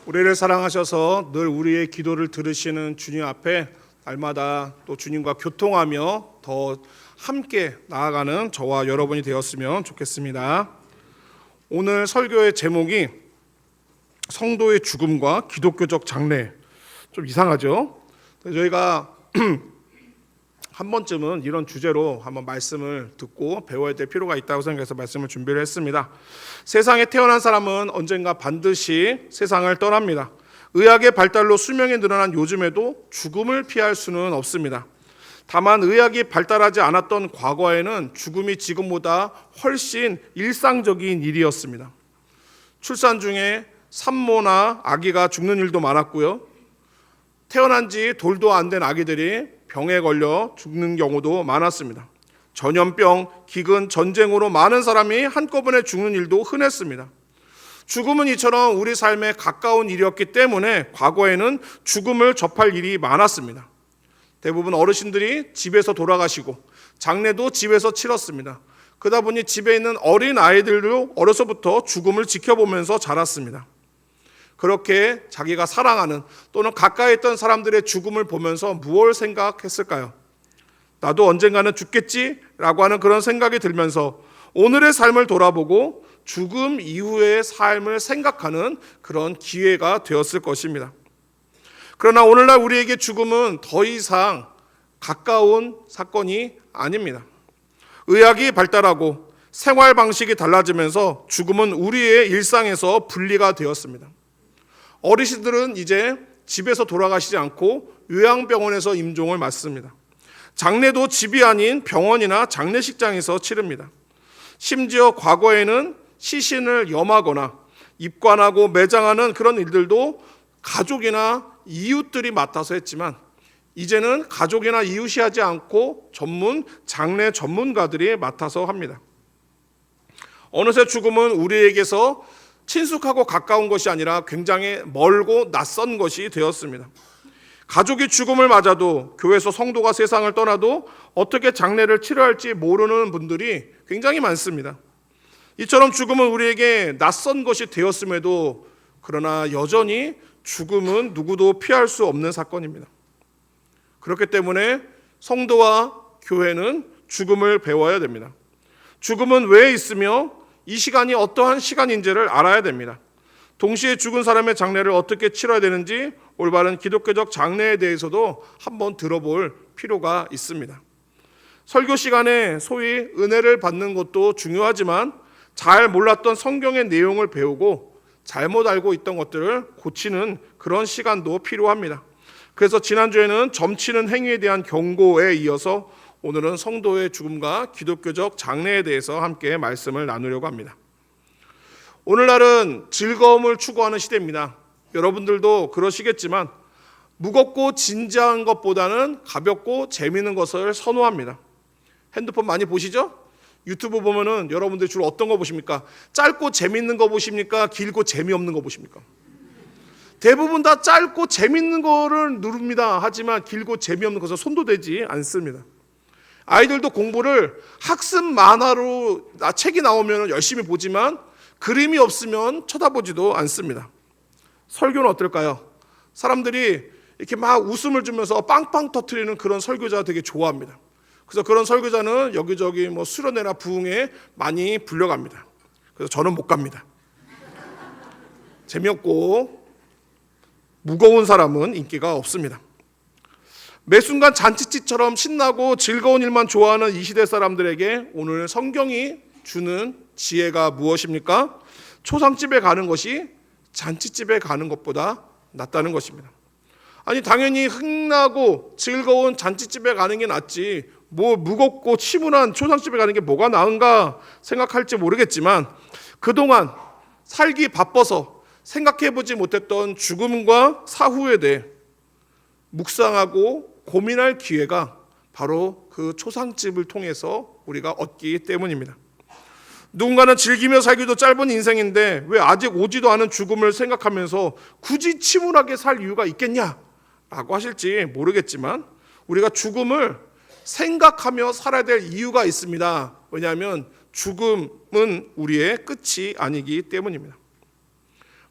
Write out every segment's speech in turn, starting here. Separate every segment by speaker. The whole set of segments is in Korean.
Speaker 1: 우리를 사랑하셔서 늘 우리의 기도를 들으시는 주님 앞에 날마다 또 주님과 교통하며 더 함께 나아가는 저와 여러분이 되었으면 좋겠습니다. 오늘 설교의 제목이 성도의 죽음과 기독교적 장래. 좀 이상하죠? 저희가 한 번쯤은 이런 주제로 한번 말씀을 듣고 배워야 될 필요가 있다고 생각해서 말씀을 준비를 했습니다. 세상에 태어난 사람은 언젠가 반드시 세상을 떠납니다. 의학의 발달로 수명이 늘어난 요즘에도 죽음을 피할 수는 없습니다. 다만 의학이 발달하지 않았던 과거에는 죽음이 지금보다 훨씬 일상적인 일이었습니다. 출산 중에 산모나 아기가 죽는 일도 많았고요. 태어난 지 돌도 안 된 아기들이 병에 걸려 죽는 경우도 많았습니다. 전염병, 기근, 전쟁으로 많은 사람이 한꺼번에 죽는 일도 흔했습니다. 죽음은 이처럼 우리 삶에 가까운 일이었기 때문에 과거에는 죽음을 접할 일이 많았습니다. 대부분 어르신들이 집에서 돌아가시고 장례도 집에서 치렀습니다. 그러다 보니 집에 있는 어린 아이들도 어려서부터 죽음을 지켜보면서 자랐습니다. 그렇게 자기가 사랑하는 또는 가까이 있던 사람들의 죽음을 보면서 무엇을 생각했을까요? 나도 언젠가는 죽겠지라고 하는 그런 생각이 들면서 오늘의 삶을 돌아보고 죽음 이후의 삶을 생각하는 그런 기회가 되었을 것입니다. 그러나 오늘날 우리에게 죽음은 더 이상 가까운 사건이 아닙니다. 의학이 발달하고 생활 방식이 달라지면서 죽음은 우리의 일상에서 분리가 되었습니다. 어르신들은 이제 집에서 돌아가시지 않고 요양병원에서 임종을 맞습니다. 장례도 집이 아닌 병원이나 장례식장에서 치릅니다. 심지어 과거에는 시신을 염하거나 입관하고 매장하는 그런 일들도 가족이나 이웃들이 맡아서 했지만 이제는 가족이나 이웃이 하지 않고 장례 전문가들이 맡아서 합니다. 어느새 죽음은 우리에게서 친숙하고 가까운 것이 아니라 굉장히 멀고 낯선 것이 되었습니다. 가족이 죽음을 맞아도 교회에서 성도가 세상을 떠나도 어떻게 장례를 치러할지 모르는 분들이 굉장히 많습니다. 이처럼 죽음은 우리에게 낯선 것이 되었음에도 그러나 여전히 죽음은 누구도 피할 수 없는 사건입니다. 그렇기 때문에 성도와 교회는 죽음을 배워야 됩니다. 죽음은 왜 있으며 이 시간이 어떠한 시간인지를 알아야 됩니다. 동시에 죽은 사람의 장례를 어떻게 치러야 되는지 올바른 기독교적 장례에 대해서도 한번 들어볼 필요가 있습니다. 설교 시간에 소위 은혜를 받는 것도 중요하지만 잘 몰랐던 성경의 내용을 배우고 잘못 알고 있던 것들을 고치는 그런 시간도 필요합니다. 그래서 지난주에는 점치는 행위에 대한 경고에 이어서 오늘은 성도의 죽음과 기독교적 장례에 대해서 함께 말씀을 나누려고 합니다. 오늘날은 즐거움을 추구하는 시대입니다. 여러분들도 그러시겠지만 무겁고 진지한 것보다는 가볍고 재미있는 것을 선호합니다. 핸드폰 많이 보시죠? 유튜브 보면은 여러분들 주로 어떤 거 보십니까? 짧고 재미있는 거 보십니까? 길고 재미없는 거 보십니까? 대부분 다 짧고 재미있는 거를 누릅니다. 하지만 길고 재미없는 것은 손도 대지 않습니다. 아이들도 공부를 학습 만화로 책이 나오면 열심히 보지만 그림이 없으면 쳐다보지도 않습니다. 설교는 어떨까요? 사람들이 이렇게 막 웃음을 주면서 빵빵 터뜨리는 그런 설교자 되게 좋아합니다. 그래서 그런 설교자는 여기저기 수련회나 부흥회 많이 불려갑니다. 그래서 저는 못 갑니다. 재미없고 무거운 사람은 인기가 없습니다. 매 순간 잔치집처럼 신나고 즐거운 일만 좋아하는 이 시대 사람들에게 오늘 성경이 주는 지혜가 무엇입니까? 초상집에 가는 것이 잔치집에 가는 것보다 낫다는 것입니다. 아니 당연히 흥나고 즐거운 잔치집에 가는 게 낫지 무겁고 치분한 초상집에 가는 게 뭐가 나은가 생각할지 모르겠지만 그동안 살기 바빠서 생각해보지 못했던 죽음과 사후에 대해 묵상하고 고민할 기회가 바로 그 초상집을 통해서 우리가 얻기 때문입니다. 누군가는 즐기며 살기도 짧은 인생인데 왜 아직 오지도 않은 죽음을 생각하면서 굳이 침울하게 살 이유가 있겠냐라고 하실지 모르겠지만 우리가 죽음을 생각하며 살아야 될 이유가 있습니다. 왜냐하면 죽음은 우리의 끝이 아니기 때문입니다.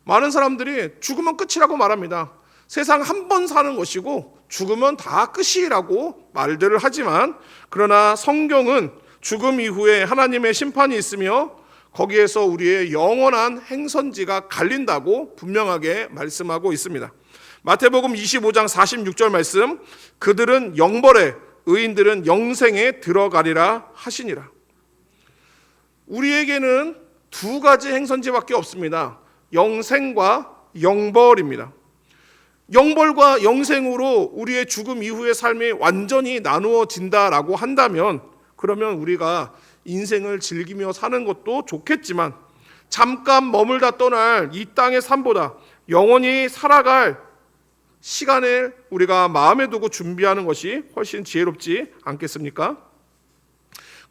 Speaker 1: 많은 사람들이 죽으면 끝이라고 말합니다. 세상 한 번 사는 것이고 죽으면 다 끝이라고 말들을 하지만, 그러나 성경은 죽음 이후에 하나님의 심판이 있으며 거기에서 우리의 영원한 행선지가 갈린다고 분명하게 말씀하고 있습니다. 마태복음 25장 46절 말씀, 그들은 영벌에 의인들은 영생에 들어가리라 하시니라. 우리에게는 두 가지 행선지밖에 없습니다. 영생과 영벌입니다. 영벌과 영생으로 우리의 죽음 이후의 삶이 완전히 나누어진다라고 한다면, 그러면 우리가 인생을 즐기며 사는 것도 좋겠지만 잠깐 머물다 떠날 이 땅의 삶보다 영원히 살아갈 시간을 우리가 마음에 두고 준비하는 것이 훨씬 지혜롭지 않겠습니까?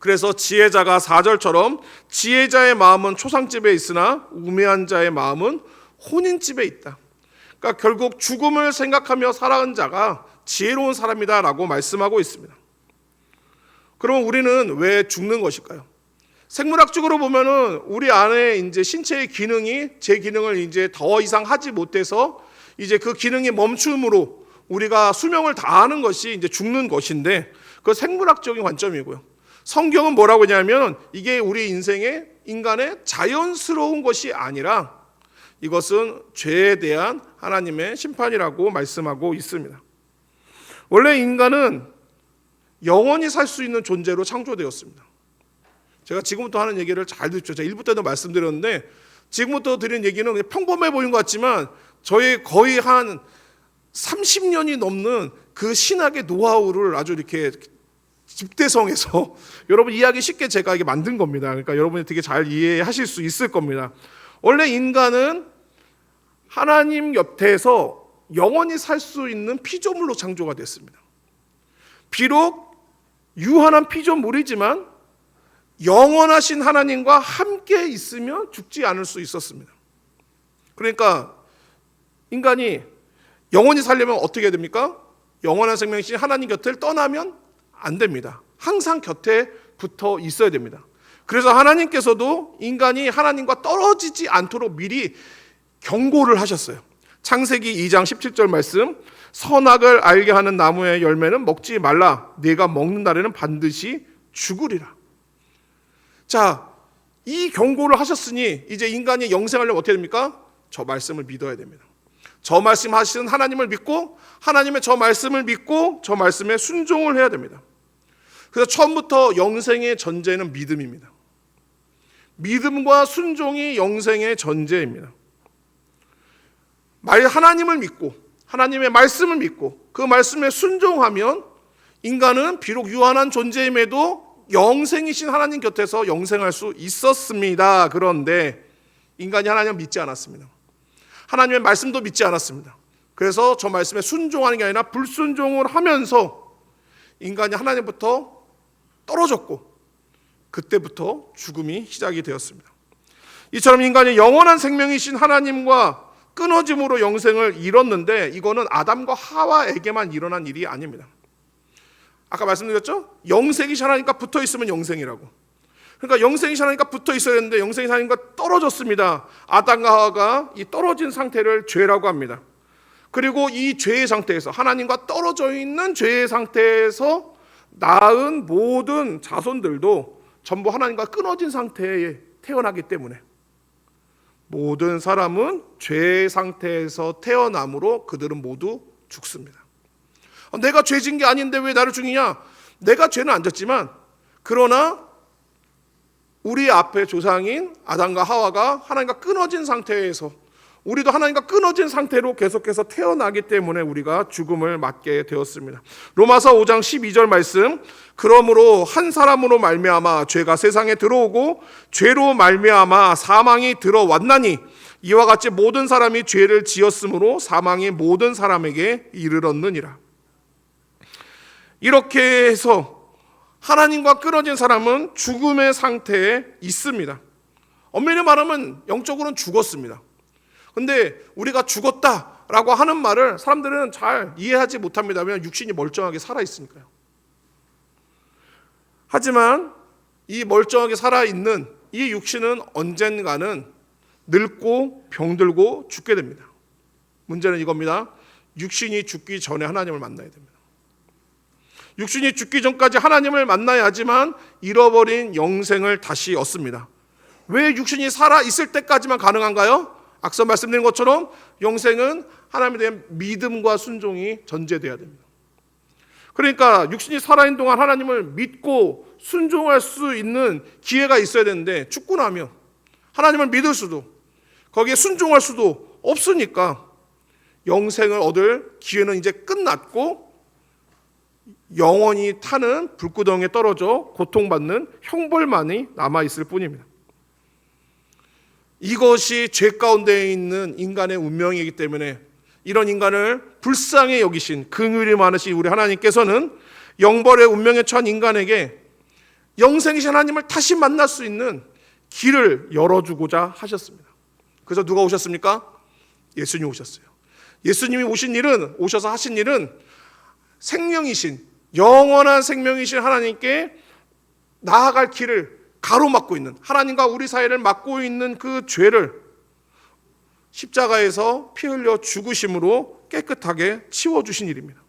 Speaker 1: 그래서 지혜자가 4절처럼 지혜자의 마음은 초상집에 있으나 우매한 자의 마음은 혼인집에 있다. 그러니까 결국 죽음을 생각하며 살아간 자가 지혜로운 사람이다라고 말씀하고 있습니다. 그럼 우리는 왜 죽는 것일까요? 생물학적으로 보면은 우리 안에 이제 신체의 기능이 제 기능을 이제 더 이상 하지 못해서 이제 그 기능이 멈춤으로 우리가 수명을 다하는 것이 이제 죽는 것인데, 그 생물학적인 관점이고요. 성경은 뭐라고 하냐면 이게 우리 인생의 인간의 자연스러운 것이 아니라 이것은 죄에 대한 하나님의 심판이라고 말씀하고 있습니다. 원래 인간은 영원히 살 수 있는 존재로 창조되었습니다. 제가 지금부터 하는 얘기를 잘 듣죠. 제가 1부 때도 말씀드렸는데 지금부터 드리는 얘기는 그냥 평범해 보이는 것 같지만 저희 거의 한 30년이 넘는 그 신학의 노하우를 아주 이렇게 집대성해서 여러분 이해하기 쉽게 제가 이게 만든 겁니다. 그러니까 여러분이 되게 잘 이해하실 수 있을 겁니다. 원래 인간은 하나님 곁에서 영원히 살 수 있는 피조물로 창조가 됐습니다. 비록 유한한 피조물이지만 영원하신 하나님과 함께 있으면 죽지 않을 수 있었습니다. 그러니까 인간이 영원히 살려면 어떻게 해야 됩니까? 영원한 생명이신 하나님 곁을 떠나면 안 됩니다. 항상 곁에 붙어 있어야 됩니다. 그래서 하나님께서도 인간이 하나님과 떨어지지 않도록 미리 경고를 하셨어요. 창세기 2장 17절 말씀, 선악을 알게 하는 나무의 열매는 먹지 말라. 네가 먹는 날에는 반드시 죽으리라. 자, 이 경고를 하셨으니 이제 인간이 영생하려면 어떻게 됩니까? 저 말씀을 믿어야 됩니다. 저 말씀하시는 하나님을 믿고 하나님의 저 말씀을 믿고 저 말씀에 순종을 해야 됩니다. 그래서 처음부터 영생의 전제는 믿음입니다. 믿음과 순종이 영생의 전제입니다. 하나님을 믿고 하나님의 말씀을 믿고 그 말씀에 순종하면 인간은 비록 유한한 존재임에도 영생이신 하나님 곁에서 영생할 수 있었습니다. 그런데 인간이 하나님을 믿지 않았습니다. 하나님의 말씀도 믿지 않았습니다. 그래서 저 말씀에 순종하는 게 아니라 불순종을 하면서 인간이 하나님부터 떨어졌고 그때부터 죽음이 시작이 되었습니다. 이처럼 인간이 영원한 생명이신 하나님과 끊어짐으로 영생을 잃었는데 이거는 아담과 하와에게만 일어난 일이 아닙니다. 아까 말씀드렸죠? 영생이신 하나님과 붙어 있으면 영생이라고. 그러니까 영생이신 하나님과 붙어 있어야 했는데 영생이신 하나님과 떨어졌습니다. 아담과 하와가 이 떨어진 상태를 죄라고 합니다. 그리고 이 죄의 상태에서 하나님과 떨어져 있는 죄의 상태에서 낳은 모든 자손들도 전부 하나님과 끊어진 상태에 태어나기 때문에 모든 사람은 죄의 상태에서 태어남으로 그들은 모두 죽습니다. 내가 죄진 게 아닌데 왜 나를 죽이냐? 내가 죄는 안 졌지만 그러나 우리 앞에 조상인 아담과 하와가 하나님과 끊어진 상태에서 우리도 하나님과 끊어진 상태로 계속해서 태어나기 때문에 우리가 죽음을 맞게 되었습니다. 로마서 5장 12절 말씀, 그러므로 한 사람으로 말미암아 죄가 세상에 들어오고 죄로 말미암아 사망이 들어왔나니 이와 같이 모든 사람이 죄를 지었으므로 사망이 모든 사람에게 이르렀느니라. 이렇게 해서 하나님과 끊어진 사람은 죽음의 상태에 있습니다. 엄밀히 말하면 영적으로는 죽었습니다. 근데 우리가 죽었다라고 하는 말을 사람들은 잘 이해하지 못합니다. 왜냐하면 육신이 멀쩡하게 살아있으니까요. 하지만 이 멀쩡하게 살아있는 이 육신은 언젠가는 늙고 병들고 죽게 됩니다. 문제는 이겁니다. 육신이 죽기 전에 하나님을 만나야 됩니다. 육신이 죽기 전까지 하나님을 만나야 하지만 잃어버린 영생을 다시 얻습니다. 왜 육신이 살아있을 때까지만 가능한가요? 앞서 말씀드린 것처럼 영생은 하나님에 대한 믿음과 순종이 전제돼야 됩니다. 그러니까 육신이 살아있는 동안 하나님을 믿고 순종할 수 있는 기회가 있어야 되는데 죽고 나면 하나님을 믿을 수도 거기에 순종할 수도 없으니까 영생을 얻을 기회는 이제 끝났고 영원히 타는 불구덩이에 떨어져 고통받는 형벌만이 남아있을 뿐입니다. 이것이 죄 가운데 있는 인간의 운명이기 때문에 이런 인간을 불쌍히 여기신 긍휼이 많으신 우리 하나님께서는 영벌의 운명에 처한 인간에게 영생이신 하나님을 다시 만날 수 있는 길을 열어주고자 하셨습니다. 그래서 누가 오셨습니까? 예수님이 오셨어요. 예수님이 오셔서 하신 일은 생명이신 영원한 생명이신 하나님께 나아갈 길을 가로막고 있는 하나님과 우리 사이를 막고 있는 그 죄를 십자가에서 피 흘려 죽으심으로 깨끗하게 치워주신 일입니다.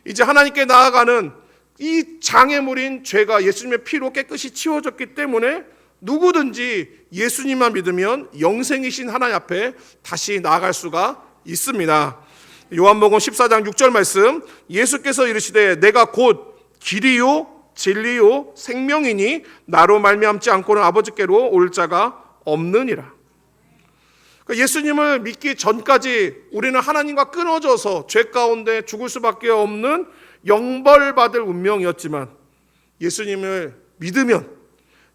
Speaker 1: 이제 하나님께 나아가는 이 장애물인 죄가 예수님의 피로 깨끗이 치워졌기 때문에 누구든지 예수님만 믿으면 영생이신 하나님 앞에 다시 나아갈 수가 있습니다. 요한복음 14장 6절 말씀, 예수께서 이르시되 내가 곧 길이요 진리요 생명이니 나로 말미암지 않고는 아버지께로 올 자가 없느니라. 그러니까 예수님을 믿기 전까지 우리는 하나님과 끊어져서 죄 가운데 죽을 수밖에 없는 영벌받을 운명이었지만 예수님을 믿으면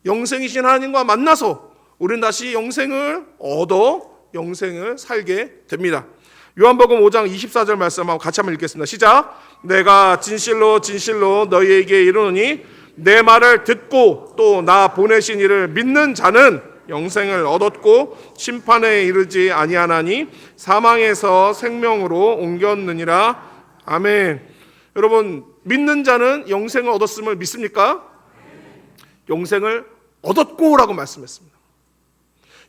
Speaker 1: 영생이신 하나님과 만나서 우리는 다시 영생을 얻어 영생을 살게 됩니다. 요한복음 5장 24절 말씀하고 같이 한번 읽겠습니다. 시작. 내가 진실로 진실로 너희에게 이르노니 내 말을 듣고 또 나 보내신 이를 믿는 자는 영생을 얻었고 심판에 이르지 아니하나니 사망에서 생명으로 옮겼느니라. 아멘. 여러분, 믿는 자는 영생을 얻었음을 믿습니까? 영생을 얻었고 라고 말씀했습니다.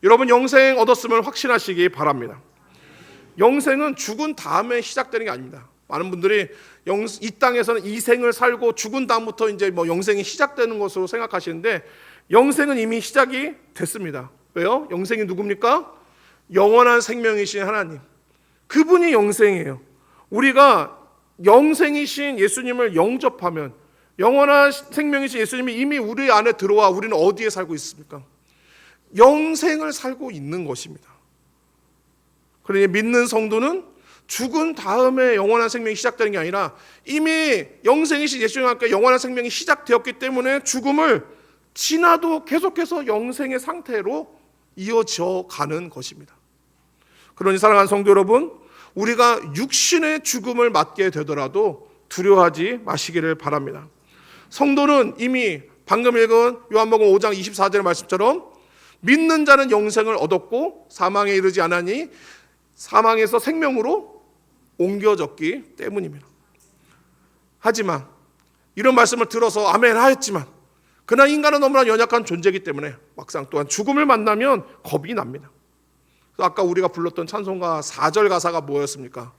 Speaker 1: 여러분, 영생 얻었음을 확신하시기 바랍니다. 영생은 죽은 다음에 시작되는 게 아닙니다. 많은 분들이 이 땅에서는 이 생을 살고 죽은 다음부터 이제 영생이 시작되는 것으로 생각하시는데 영생은 이미 시작이 됐습니다. 왜요? 영생이 누굽니까? 영원한 생명이신 하나님. 그분이 영생이에요. 우리가 영생이신 예수님을 영접하면 영원한 생명이신 예수님이 이미 우리 안에 들어와 우리는 어디에 살고 있습니까? 영생을 살고 있는 것입니다. 그러니 믿는 성도는 죽은 다음에 영원한 생명이 시작되는 게 아니라 이미 영생이신 예수님과 함께 영원한 생명이 시작되었기 때문에 죽음을 지나도 계속해서 영생의 상태로 이어져 가는 것입니다. 그러니 사랑하는 성도 여러분, 우리가 육신의 죽음을 맞게 되더라도 두려워하지 마시기를 바랍니다. 성도는 이미 방금 읽은 요한복음 5장 24절의 말씀처럼 믿는 자는 영생을 얻었고 사망에 이르지 않으니 사망에서 생명으로 옮겨졌기 때문입니다. 하지만 이런 말씀을 들어서 아멘 하였지만 그러나 인간은 너무나 연약한 존재이기 때문에 막상 또한 죽음을 만나면 겁이 납니다. 아까 우리가 불렀던 찬송가 4절 가사가 뭐였습니까?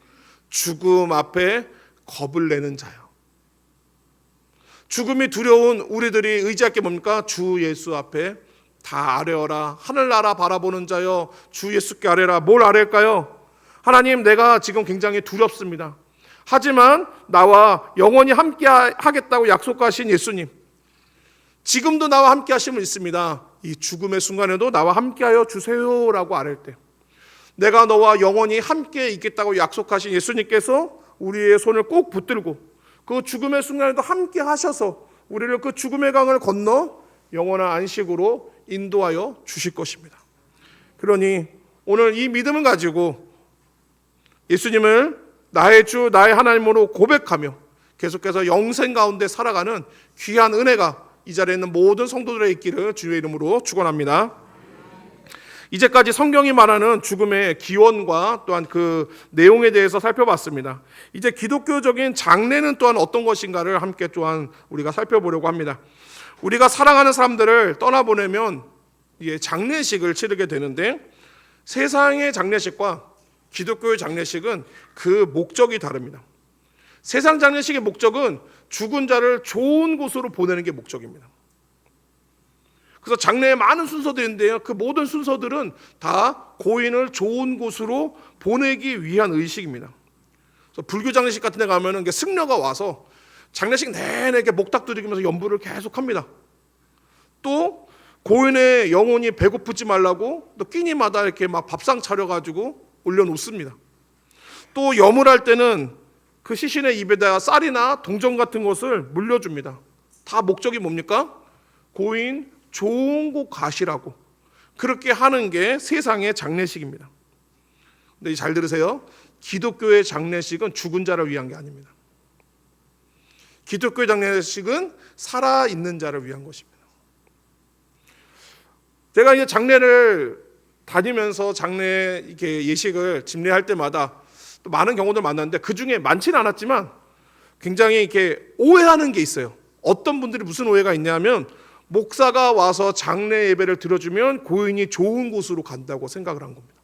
Speaker 1: 죽음 앞에 겁을 내는 자요. 죽음이 두려운 우리들이 의지할 게 뭡니까? 주 예수 앞에 다 아뢰어라. 하늘나라 바라보는 자여 주 예수께 아뢰라. 뭘 아뢰일까요? 하나님, 내가 지금 굉장히 두렵습니다. 하지만 나와 영원히 함께 하겠다고 약속하신 예수님, 지금도 나와 함께 하심을 믿습니다. 이 죽음의 순간에도 나와 함께하여 주세요라고 아뢰일 때 내가 너와 영원히 함께 있겠다고 약속하신 예수님께서 우리의 손을 꼭 붙들고 그 죽음의 순간에도 함께 하셔서 우리를 그 죽음의 강을 건너 영원한 안식으로 인도하여 주실 것입니다. 그러니 오늘 이 믿음을 가지고 예수님을 나의 주, 나의 하나님으로 고백하며 계속해서 영생 가운데 살아가는 귀한 은혜가 이 자리에 있는 모든 성도들의 있기를 주의 이름으로 축원합니다. 이제까지 성경이 말하는 죽음의 기원과 또한 그 내용에 대해서 살펴봤습니다. 이제 기독교적인 장례는 또한 어떤 것인가를 함께 또한 우리가 살펴보려고 합니다. 우리가 사랑하는 사람들을 떠나보내면 장례식을 치르게 되는데 세상의 장례식과 기독교의 장례식은 그 목적이 다릅니다. 세상 장례식의 목적은 죽은 자를 좋은 곳으로 보내는 게 목적입니다. 그래서 장례에 많은 순서들이 있는데요, 그 모든 순서들은 다 고인을 좋은 곳으로 보내기 위한 의식입니다. 그래서 불교 장례식 같은 데 가면은 승려가 와서 장례식 내내 이렇게 목탁 두드리면서 연부를 계속합니다. 또 고인의 영혼이 배고프지 말라고 또 끼니마다 이렇게 막 밥상 차려가지고 올려놓습니다. 또 염을 할 때는 그 시신의 입에다가 쌀이나 동전 같은 것을 물려줍니다. 다 목적이 뭡니까? 고인 좋은 곳 가시라고 그렇게 하는 게 세상의 장례식입니다. 근데 잘 들으세요. 기독교의 장례식은 죽은 자를 위한 게 아닙니다. 기독교의 장례식은 살아있는 자를 위한 것입니다. 제가 이제 장례를 다니면서 장례 이렇게 예식을 집례할 때마다 또 많은 경우들 만났는데 그 중에 많지는 않았지만 굉장히 이렇게 오해하는 게 있어요. 어떤 분들이 무슨 오해가 있냐면 목사가 와서 장례 예배를 드려주면 고인이 좋은 곳으로 간다고 생각을 한 겁니다.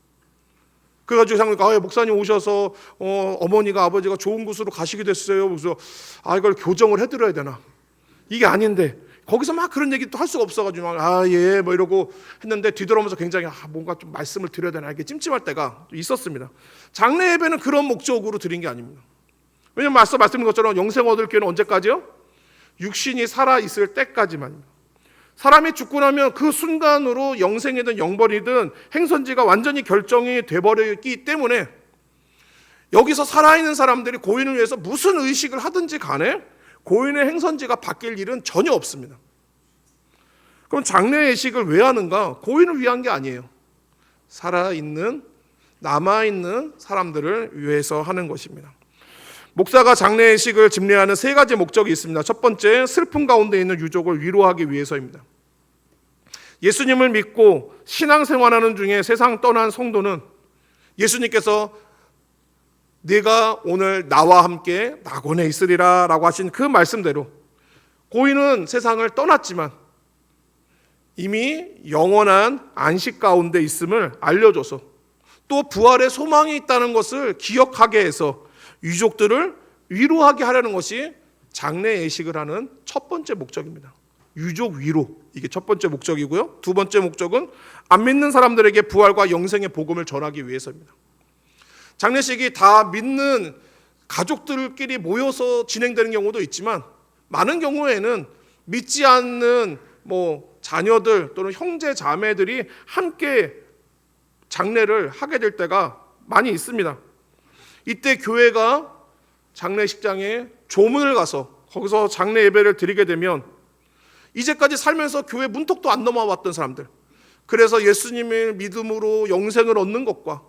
Speaker 1: 그래가지고 생각하니까 목사님 오셔서 어머니가 아버지가 좋은 곳으로 가시게 됐어요. 그래서 이걸 교정을 해드려야 되나? 이게 아닌데 거기서 막 그런 얘기 또 할 수가 없어가지고 예 뭐 이러고 했는데 뒤돌아오면서 굉장히 뭔가 좀 말씀을 드려야 되나 이렇게 찜찜할 때가 있었습니다. 장례 예배는 그런 목적으로 드린 게 아닙니다. 왜냐면 말씀드린 것처럼 영생 얻을 기회는 언제까지요? 육신이 살아있을 때까지만입니다. 사람이 죽고 나면 그 순간으로 영생이든 영벌이든 행선지가 완전히 결정이 돼버리기 때문에 여기서 살아있는 사람들이 고인을 위해서 무슨 의식을 하든지 간에 고인의 행선지가 바뀔 일은 전혀 없습니다. 그럼 장례 예식을 왜 하는가? 고인을 위한 게 아니에요. 살아있는 남아있는 사람들을 위해서 하는 것입니다. 목사가 장례 예식을 집례하는 세 가지 목적이 있습니다. 첫 번째, 슬픔 가운데 있는 유족을 위로하기 위해서입니다. 예수님을 믿고 신앙생활하는 중에 세상 떠난 성도는 예수님께서 네가 오늘 나와 함께 낙원에 있으리라 라고 하신 그 말씀대로 고인은 세상을 떠났지만 이미 영원한 안식 가운데 있음을 알려줘서 또 부활의 소망이 있다는 것을 기억하게 해서 유족들을 위로하게 하려는 것이 장례 예식을 하는 첫 번째 목적입니다. 유족 위로, 이게 첫 번째 목적이고요. 두 번째 목적은 안 믿는 사람들에게 부활과 영생의 복음을 전하기 위해서입니다. 장례식이 다 믿는 가족들끼리 모여서 진행되는 경우도 있지만 많은 경우에는 믿지 않는 자녀들 또는 형제 자매들이 함께 장례를 하게 될 때가 많이 있습니다. 이때 교회가 장례식장에 조문을 가서 거기서 장례 예배를 드리게 되면 이제까지 살면서 교회 문턱도 안 넘어왔던 사람들, 그래서 예수님의 믿음으로 영생을 얻는 것과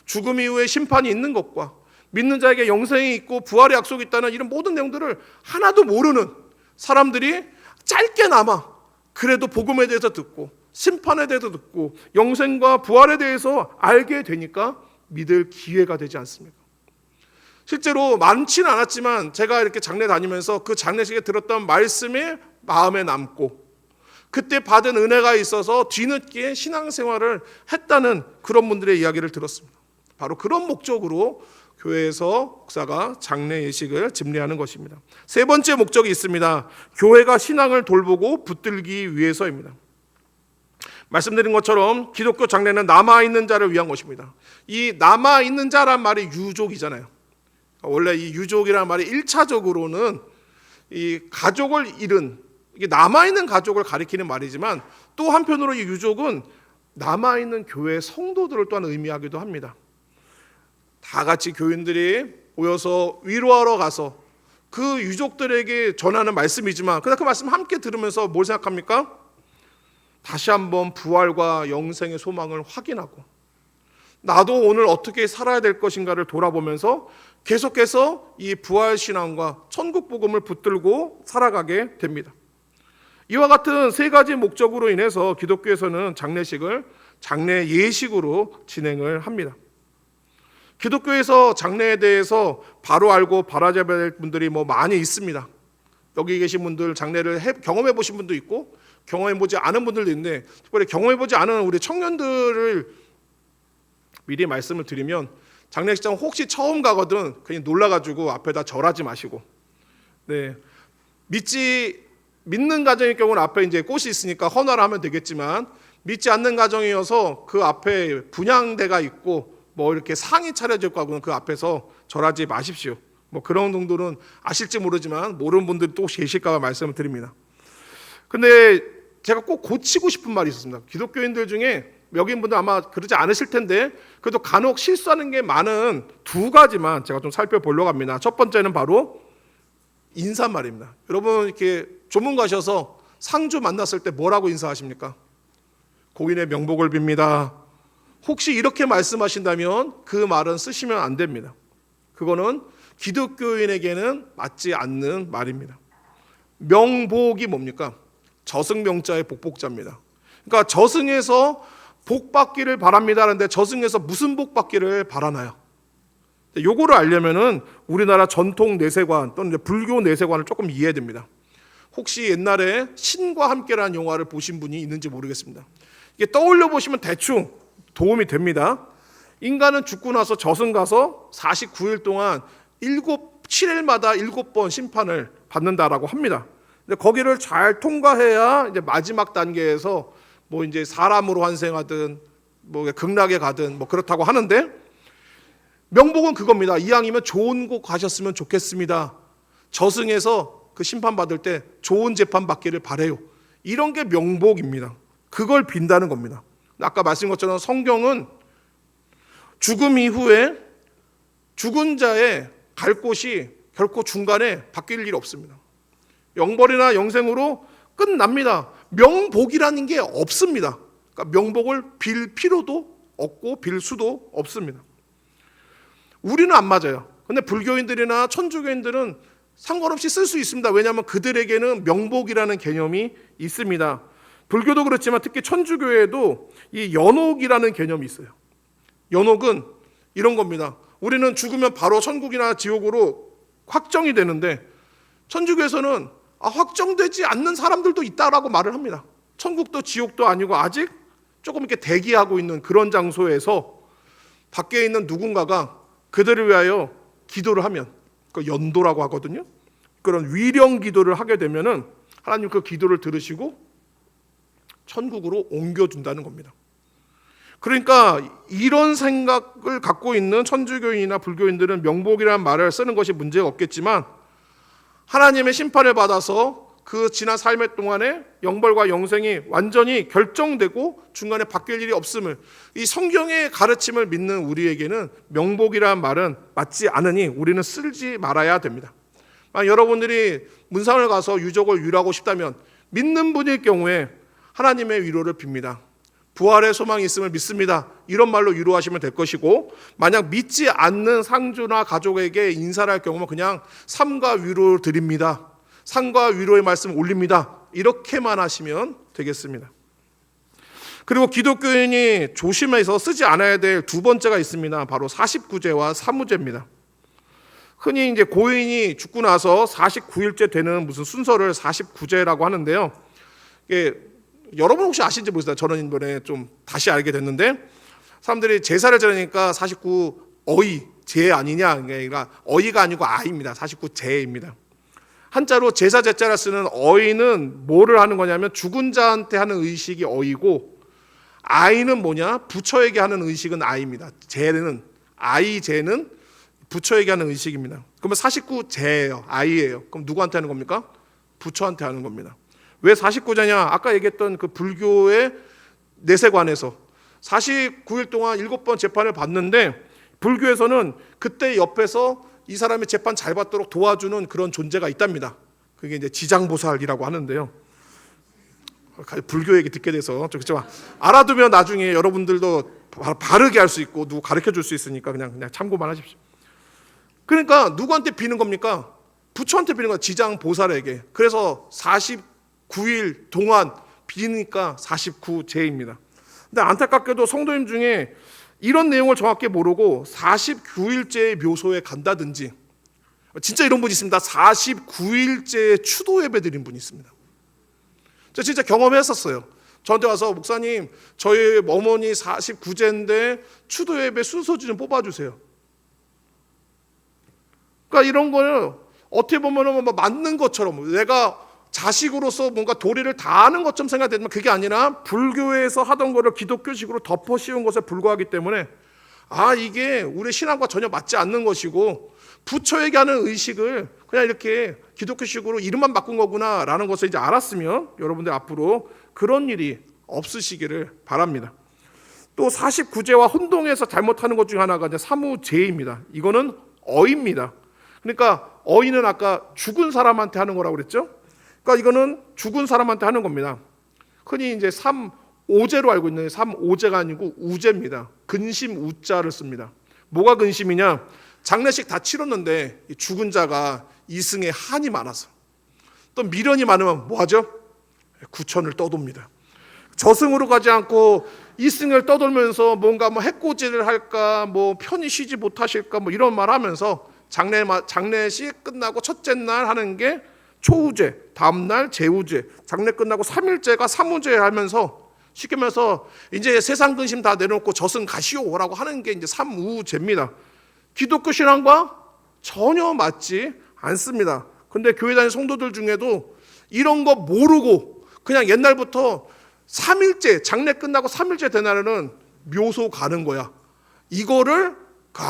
Speaker 1: 죽음 이후에 심판이 있는 것과 믿는 자에게 영생이 있고 부활의 약속이 있다는 이런 모든 내용들을 하나도 모르는 사람들이 짧게나마 그래도 복음에 대해서 듣고 심판에 대해서 듣고 영생과 부활에 대해서 알게 되니까 믿을 기회가 되지 않습니까? 실제로 많지는 않았지만 제가 이렇게 장례 다니면서 그 장례식에 들었던 말씀이 마음에 남고 그때 받은 은혜가 있어서 뒤늦게 신앙생활을 했다는 그런 분들의 이야기를 들었습니다. 바로 그런 목적으로 교회에서 목사가 장례 예식을 집례하는 것입니다. 세 번째 목적이 있습니다. 교회가 신앙을 돌보고 붙들기 위해서입니다. 말씀드린 것처럼 기독교 장례는 남아있는 자를 위한 것입니다. 이 남아있는 자란 말이 유족이잖아요. 원래 이 유족이라는 말이 1차적으로는 이 가족을 잃은, 이게 남아있는 가족을 가리키는 말이지만 또 한편으로 이 유족은 남아있는 교회 성도들을 또한 의미하기도 합니다. 다 같이 교인들이 모여서 위로하러 가서 그 유족들에게 전하는 말씀이지만 그러나 그 말씀 함께 들으면서 뭘 생각합니까? 다시 한번 부활과 영생의 소망을 확인하고 나도 오늘 어떻게 살아야 될 것인가를 돌아보면서 계속해서 이 부활신앙과 천국복음을 붙들고 살아가게 됩니다. 이와 같은 세 가지 목적으로 인해서 기독교에서는 장례식을 장례 예식으로 진행을 합니다. 기독교에서 장례에 대해서 바로 알고 바라봐야 될 분들이 많이 있습니다. 여기 계신 분들 장례를 경험해 보신 분도 있고 경험해 보지 않은 분들도 있는데 특별히 경험해 보지 않은 우리 청년들을 미리 말씀을 드리면 장례식장 혹시 처음 가거든 그냥 놀라가지고 앞에다 절하지 마시고, 네, 믿는 가정의 경우는 앞에 이제 꽃이 있으니까 헌화를 하면 되겠지만, 믿지 않는 가정이어서 그 앞에 분향대가 있고 뭐 이렇게 상이 차려질 거하고는 그 앞에서 절하지 마십시오. 뭐 그런 정도는 아실지 모르지만 모르는 분들이 또 계실까 봐 말씀을 드립니다. 근데 제가 꼭 고치고 싶은 말이 있었습니다. 기독교인들 중에 여긴 분들 아마 그러지 않으실 텐데 그래도 간혹 실수하는 게 많은 두 가지만 제가 좀 살펴보려고 합니다. 첫 번째는 바로 인사말입니다. 여러분 이렇게 조문 가셔서 상주 만났을 때 뭐라고 인사하십니까? 고인의 명복을 빕니다. 혹시 이렇게 말씀하신다면 그 말은 쓰시면 안 됩니다. 그거는 기독교인에게는 맞지 않는 말입니다. 명복이 뭡니까? 저승명자의 복복자입니다. 그러니까 저승에서 복 받기를 바랍니다 하는데 저승에서 무슨 복 받기를 바라나요? 요거를 알려면은 우리나라 전통 내세관 또는 불교 내세관을 조금 이해해야 됩니다. 혹시 옛날에 신과 함께라는 영화를 보신 분이 있는지 모르겠습니다. 이게 떠올려 보시면 대충 도움이 됩니다. 인간은 죽고 나서 저승 가서 49일 동안 7일마다 7번 심판을 받는다라고 합니다. 근데 거기를 잘 통과해야 이제 마지막 단계에서 뭐 이제 사람으로 환생하든 뭐 극락에 가든 뭐 그렇다고 하는데, 명복은 그겁니다. 이왕이면 좋은 곳 가셨으면 좋겠습니다. 저승에서 그 심판 받을 때 좋은 재판 받기를 바래요. 이런 게 명복입니다. 그걸 빈다는 겁니다. 아까 말씀드린 것처럼 성경은 죽음 이후에 죽은 자의 갈 곳이 결코 중간에 바뀔 일이 없습니다. 영벌이나 영생으로 끝납니다. 명복이라는 게 없습니다. 그러니까 명복을 빌 필요도 없고 빌 수도 없습니다. 우리는 안 맞아요. 근데 불교인들이나 천주교인들은 상관없이 쓸 수 있습니다. 왜냐하면 그들에게는 명복이라는 개념이 있습니다. 불교도 그렇지만 특히 천주교에도 이 연옥이라는 개념이 있어요. 연옥은 이런 겁니다. 우리는 죽으면 바로 천국이나 지옥으로 확정이 되는데 천주교에서는 확정되지 않는 사람들도 있다라고 말을 합니다. 천국도 지옥도 아니고 아직 조금 이렇게 대기하고 있는 그런 장소에서 밖에 있는 누군가가 그들을 위하여 기도를 하면, 그 연도라고 하거든요. 그런 위령 기도를 하게 되면은 하나님 그 기도를 들으시고 천국으로 옮겨준다는 겁니다. 그러니까 이런 생각을 갖고 있는 천주교인이나 불교인들은 명복이라는 말을 쓰는 것이 문제가 없겠지만, 하나님의 심판을 받아서 그 지난 삶의 동안에 영벌과 영생이 완전히 결정되고 중간에 바뀔 일이 없음을, 이 성경의 가르침을 믿는 우리에게는 명복이라는 말은 맞지 않으니 우리는 쓰지 말아야 됩니다. 여러분들이 문상을 가서 유족을 위로하고 싶다면 믿는 분일 경우에 하나님의 위로를 빕니다. 부활의 소망이 있음을 믿습니다. 이런 말로 위로하시면 될 것이고, 만약 믿지 않는 상주나 가족에게 인사를 할 경우는 그냥 삶과 위로를 드립니다. 삶과 위로의 말씀을 올립니다. 이렇게만 하시면 되겠습니다. 그리고 기독교인이 조심해서 쓰지 않아야 될 두 번째가 있습니다. 바로 49제와 사무제입니다. 흔히 이제 고인이 죽고 나서 49일째 되는 무슨 순서를 49제라고 하는데요. 이게 여러분 혹시 아시는지 모르겠어요. 저는 이번에 좀 다시 알게 됐는데, 사람들이 제사를 지내니까 49 어이 제 아니냐, 그러니까 어이가 아니고 아입니다. 49제입니다. 한자로 제사 제자를 쓰는 어이는 뭐를 하는 거냐면 죽은 자한테 하는 의식이 어이고, 아이는 뭐냐, 부처에게 하는 의식은 아이입니다. 제는 아이 제는 부처에게 하는 의식입니다. 그러면 49제예요. 아이예요. 그럼 누구한테 하는 겁니까? 부처한테 하는 겁니다. 왜 49제냐? 아까 얘기했던 그 불교의 내세관에서 49일 동안 7번 재판을 받는데, 불교에서는 그때 옆에서 이 사람의 재판 잘 받도록 도와주는 그런 존재가 있답니다. 그게 이제 지장보살이라고 하는데요. 불교 얘기 듣게 돼서 좀 알아두면 나중에 여러분들도 바르게 할 수 있고 누구 가르쳐 줄 수 있으니까 그냥 참고만 하십시오. 그러니까 누구한테 비는 겁니까? 부처한테 비는 거야. 지장보살에게. 그래서 49일 동안 비니까 49제입니다. 근데 안타깝게도 성도님 중에 이런 내용을 정확히 모르고 49일째의 묘소에 간다든지, 진짜 이런 분이 있습니다. 49일째 추도 예배 드린 분이 있습니다. 저 진짜 경험했었어요. 저한테 와서 목사님 저희 어머니 49제인데 추도 예배 순서지 좀 뽑아주세요. 그러니까 이런 거는 어떻게 보면 맞는 것처럼 내가 자식으로서 뭔가 도리를 다하는 것처럼 생각되지만 그게 아니라 불교에서 하던 거를 기독교식으로 덮어 씌운 것에 불과하기 때문에 이게 우리 신앙과 전혀 맞지 않는 것이고 부처에게 하는 의식을 그냥 이렇게 기독교식으로 이름만 바꾼 거구나 라는 것을 이제 알았으면 여러분들 앞으로 그런 일이 없으시기를 바랍니다. 또 49제와 혼동해서 잘못하는 것 중에 하나가 이제 사무제입니다. 이거는 어입니다. 그러니까 어인은 아까 죽은 사람한테 하는 거라고 그랬죠. 그러니까 이거는 죽은 사람한테 하는 겁니다. 흔히 이제 3오제로 알고 있는 3오제가 아니고 우제입니다. 근심 우자를 씁니다. 뭐가 근심이냐? 장례식 다 치렀는데 죽은 자가 이승에 한이 많아서 또 미련이 많으면 뭐하죠? 구천을 떠돕니다. 저승으로 가지 않고 이승을 떠돌면서 뭔가 해코지를 할까, 편히 쉬지 못하실까, 이런 말 하면서 장례식 끝나고 첫째 날 하는 게 초우제, 다음 날 제우제, 장례 끝나고 3일째가 사무제 하면서 쉽게 말해서 이제 세상 근심 다 내려놓고 저승 가시오라고 하는 게 이제 삼우제입니다. 기독교 신앙과 전혀 맞지 않습니다. 근데 교회 다니는 성도들 중에도 이런 거 모르고 그냥 옛날부터 3일째, 장례 끝나고 3일째 된 날에는 묘소 가는 거야.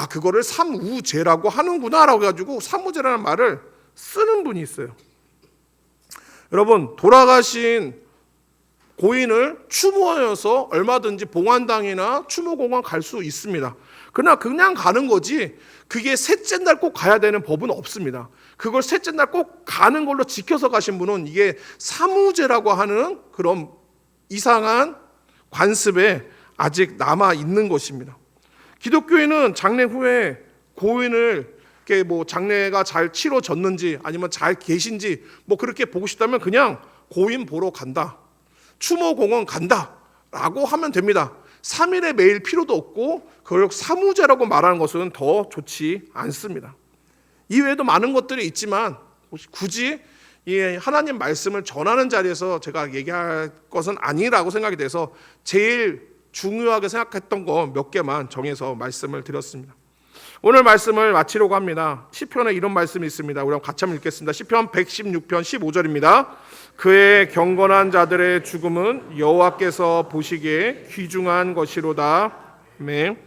Speaker 1: 그거를 삼우제라고 하는구나라고 해가지고 삼우제라는 말을 쓰는 분이 있어요. 여러분, 돌아가신 고인을 추모하여서 얼마든지 봉안당이나 추모공원 갈 수 있습니다. 그러나 그냥 가는 거지 그게 셋째 날 꼭 가야 되는 법은 없습니다. 그걸 셋째 날 꼭 가는 걸로 지켜서 가신 분은 이게 사무제라고 하는 그런 이상한 관습에 아직 남아 있는 것입니다. 기독교인은 장례 후에 고인을 장례가 잘 치러졌는지 아니면 잘 계신지 그렇게 보고 싶다면 그냥 고인 보러 간다, 추모공원 간다 라고 하면 됩니다. 3일에 매일 필요도 없고 그걸 사무제라고 말하는 것은 더 좋지 않습니다. 이외에도 많은 것들이 있지만 굳이 이 하나님 말씀을 전하는 자리에서 제가 얘기할 것은 아니라고 생각이 돼서 제일 중요하게 생각했던 거 몇 개만 정해서 말씀을 드렸습니다. 오늘 말씀을 마치려고 합니다. 시편에 이런 말씀이 있습니다. 우리 같이 한번 읽겠습니다. 시편 116편 15절입니다. 그의 경건한 자들의 죽음은 여호와께서 보시기에 귀중한 것이로다. 아멘.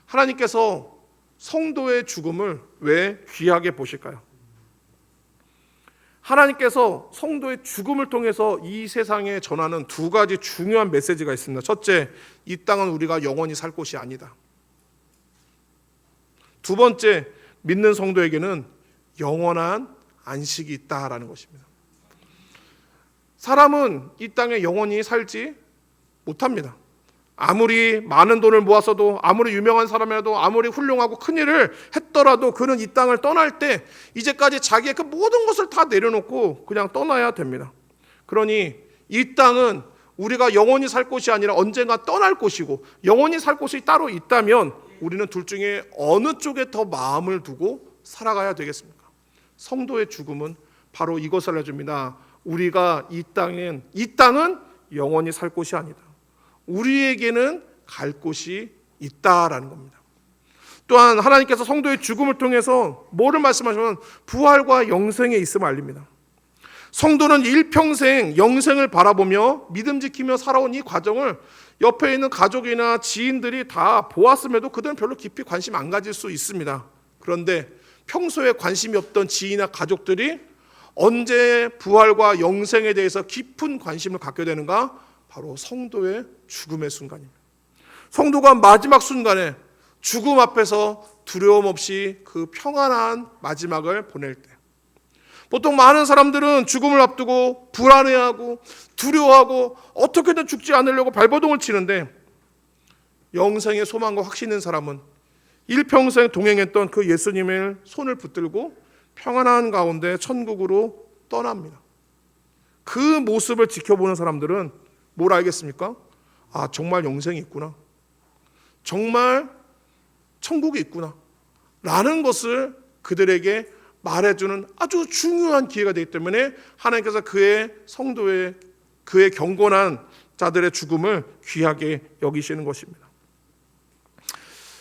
Speaker 1: 하나님께서 성도의 죽음을 왜 귀하게 보실까요? 하나님께서 성도의 죽음을 통해서 이 세상에 전하는 두 가지 중요한 메시지가 있습니다. 첫째, 이 땅은 우리가 영원히 살 곳이 아니다. 두 번째, 믿는 성도에게는 영원한 안식이 있다라는 것입니다. 사람은 이 땅에 영원히 살지 못합니다. 아무리 많은 돈을 모았어도, 아무리 유명한 사람이라도, 아무리 훌륭하고 큰 일을 했더라도 그는 이 땅을 떠날 때 이제까지 자기의 그 모든 것을 다 내려놓고 그냥 떠나야 됩니다. 그러니 이 땅은 우리가 영원히 살 곳이 아니라 언젠가 떠날 곳이고, 영원히 살 곳이 따로 있다면 우리는 둘 중에 어느 쪽에 더 마음을 두고 살아가야 되겠습니까? 성도의 죽음은 바로 이것을 알려줍니다. 우리가 이 땅은 영원히 살 곳이 아니다. 우리에게는 갈 곳이 있다라는 겁니다. 또한 하나님께서 성도의 죽음을 통해서 뭐를 말씀하시면 부활과 영생에 있음을 알립니다. 성도는 일평생 영생을 바라보며 믿음 지키며 살아온 이 과정을 옆에 있는 가족이나 지인들이 다 보았음에도 그들은 별로 깊이 관심 안 가질 수 있습니다. 그런데 평소에 관심이 없던 지인이나 가족들이 언제 부활과 영생에 대해서 깊은 관심을 갖게 되는가? 바로 성도의 죽음의 순간입니다. 성도가 마지막 순간에 죽음 앞에서 두려움 없이 그 평안한 마지막을 보낼 때, 보통 많은 사람들은 죽음을 앞두고 불안해하고 두려워하고 어떻게든 죽지 않으려고 발버둥을 치는데, 영생의 소망과 확신 있는 사람은 일평생 동행했던 그 예수님의 손을 붙들고 평안한 가운데 천국으로 떠납니다. 그 모습을 지켜보는 사람들은 뭘 알겠습니까? 아, 정말 영생이 있구나, 정말 천국이 있구나 라는 것을 그들에게 말해주는 아주 중요한 기회가 되기 때문에 하나님께서 그의 성도의, 그의 경건한 자들의 죽음을 귀하게 여기시는 것입니다.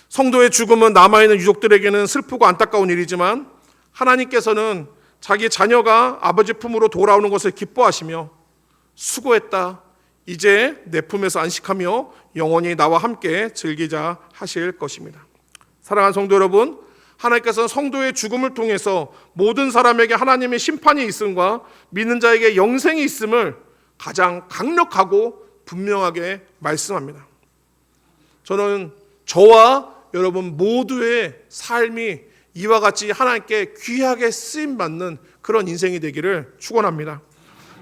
Speaker 1: 성도의 죽음은 남아있는 유족들에게는 슬프고 안타까운 일이지만 하나님께서는 자기 자녀가 아버지 품으로 돌아오는 것을 기뻐하시며 수고했다, 이제 내 품에서 안식하며 영원히 나와 함께 즐기자 하실 것입니다. 사랑하는 성도 여러분, 하나님께서는 성도의 죽음을 통해서 모든 사람에게 하나님의 심판이 있음과 믿는 자에게 영생이 있음을 가장 강력하고 분명하게 말씀합니다. 저는 저와 여러분 모두의 삶이 이와 같이 하나님께 귀하게 쓰임받는 그런 인생이 되기를 축원합니다.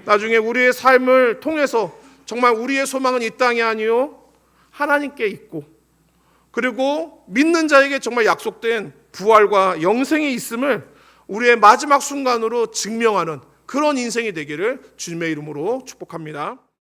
Speaker 1: 나중에 우리의 삶을 통해서 정말 우리의 소망은 이 땅이 아니요 하나님께 있고, 그리고 믿는 자에게 정말 약속된 부활과 영생이 있음을 우리의 마지막 순간으로 증명하는 그런 인생이 되기를 주님의 이름으로 축복합니다.